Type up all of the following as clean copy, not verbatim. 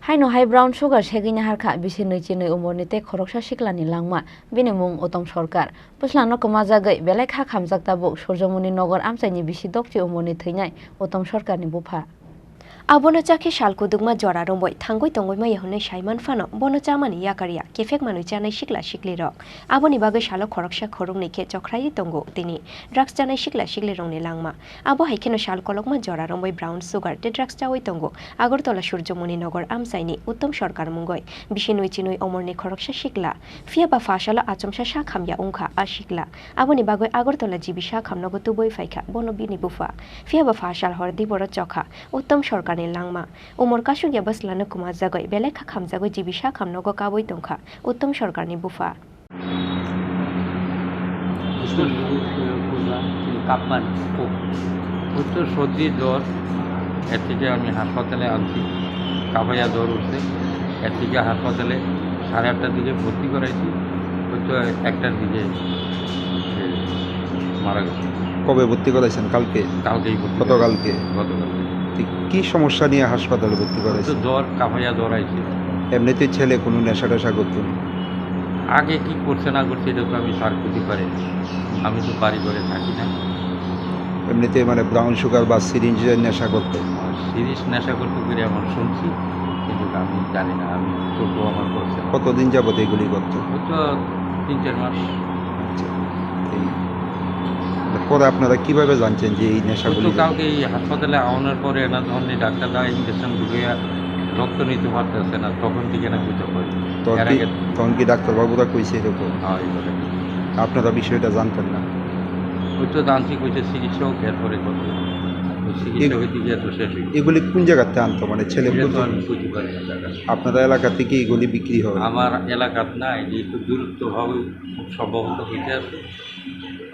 Haino hai brown sugar segini harkha bisi nui chinui umorni te khoroksa siklani langma bini mung Uttom Sarkar puslano kamajagai belai kha khamjak tabuk Surjomuni Nogor amchaini bisi dokti umorni theinai Uttom Sarkarni bufa. Abono chakhe salkudugma jora romboi thangoi tongoi mai honne Saiman Fano bono chamani yakaria kefek manui chanai sikla sikli rok aboni bagai salo khoroksa khorungni ke chokrai tongo tini drugs chanai sikla sikli rongni langma abo haikeno sal kolokma jora romboi brown sugar te drugs chawai tongo Agartala Surjomuni Nogor amchaini Uttom Sarkar mungoi bisinui chinui omorni khoroksa sikla fia ba fasala achomsa sa khamya ungkha a sikla aboni bagai Agartala jibisa khamnogo tuboi faika bono bini bufa fia ba fasal hordi boro chokha Uttom Sarkar langma umor kasugya baslano kuma jagoi belai kha khamjagoi jibisa khamnogo kaboi tongkha Uttom Sarkarni bufa কাপমান উচ্চ সর্দি জ্বর এর থেকে আমি হাসপাতালে আনছি কাবাইয়া জ্বর উঠছে এর থেকে হাসপাতালে 8:30টার দিকে ভর্তি করাইছি হয়তো 1টার দিকে মারা গেছে। কবে ভর্তি করাইছেন? কালকে? কালকেই গতকালকে? গতকালকে। কি সমস্যা নিয়ে হাসপাতালে ভর্তি করাইছেন? জ্বর কাবাইয়া জ্বর আইছে। এমনিতেই ছেলে কোনো নেশা টেশা করতো? আগে কি করছে না করছে এটা তো আমি সার করতে পারি, আমি তো বাড়ি ঘরে থাকি না। এমনিতে মানে ব্রাউন সুগার বা সিরিঞ্জের নেশা করতো? সিরিজ নেশা করতে করে আমার শুনছি, কিন্তু আমি জানি না, আমি তবু আমার করছে। কতদিন যাবত এগুলি করতো? হয়তো 3-4 মাস। আচ্ছা, পরে আপনারা কিভাবে জানছেন যে এই নেশাগুলি? কালকে এই হাসপাতালে আনার পরে না ধরনের ডাক্তাররা ইঞ্জেকশন ঢুকিয়ে রক্ত নিতে পারতেছে না, তখন থেকে না বুঝতে পারি। তখন কি ডাক্তারবাবুরা কইছে এরকম? হ্যাঁ, এইভাবে। আপনারা বিষয়টা জানতেন না? হয়তো জানছি, কইছে চিকিৎসা হোক, এরপরে কত চিকিৎসা হইতে গিয়ে তো শেষ হয়ে। এগুলি কোন জায়গাতে আনতো? মানে ছেলে আমি বুঝতে পারি না জায়গা। আপনাদের এলাকা থেকে এগুলি বিক্রি হয়? আমার এলাকার না, এটি একটু দূরত্বভাবে খুব সম্ভবত হইতে আছে,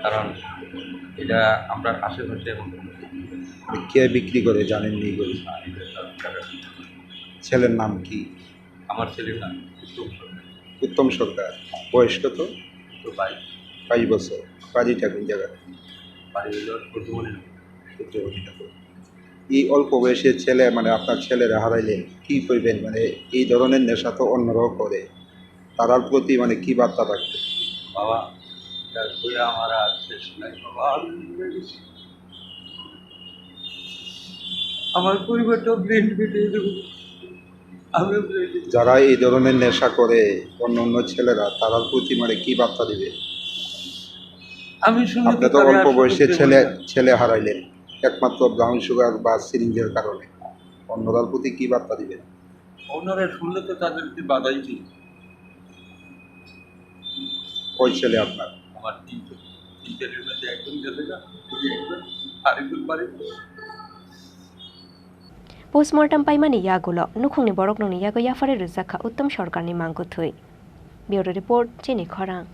কারণ এটা আমরা আশেপাশে। কে বিক্রি করে জানেননি এগুলি? ছেলের নাম কি? আমার ছেলের নাম উত্তম সরকার। বয়স কত? 22 বছর। বাড়িটা কোন জায়গায়? বাড়ি হলো সূর্যমণি। এই অল্প বয়সের ছেলে, মানে আপনার ছেলেরা হারাইলেন, কি করবেন? মানে এই ধরনের নেশা তো অন্যরাও করে, তারার প্রতি মানে কি বার্তা রাখবে? বাবা আমার আর শেষ নাই বাবা, আমার পরিবারটাও ব্রেন ফেটে দেবো। যারা এই ধরনের নেশা করে অন্য অন্য ছেলেরা, তারার প্রতি মানে কি বার্তা দিবে? আমি আপনি তো অল্প বয়সে ছেলে হারাইলেন একমাত্র ব্রাউন সুগার বা সিরিঞ্জের কারণে, অন্যরার প্রতি কি বার্তা দিবেন? অন্যরা শুনলে তো তাদেরকে বাধাই দিই। কয় ছেলে আপনার? আমার 3 ছেলের মধ্যে একজন গেছে না, আরেকজন বাড়ি। Postmortem paimani yagulo nukhungni borok nungni yago yafare ruzakha Uttom Sarkarni mangkuthui. Bureau report Chini Khorang.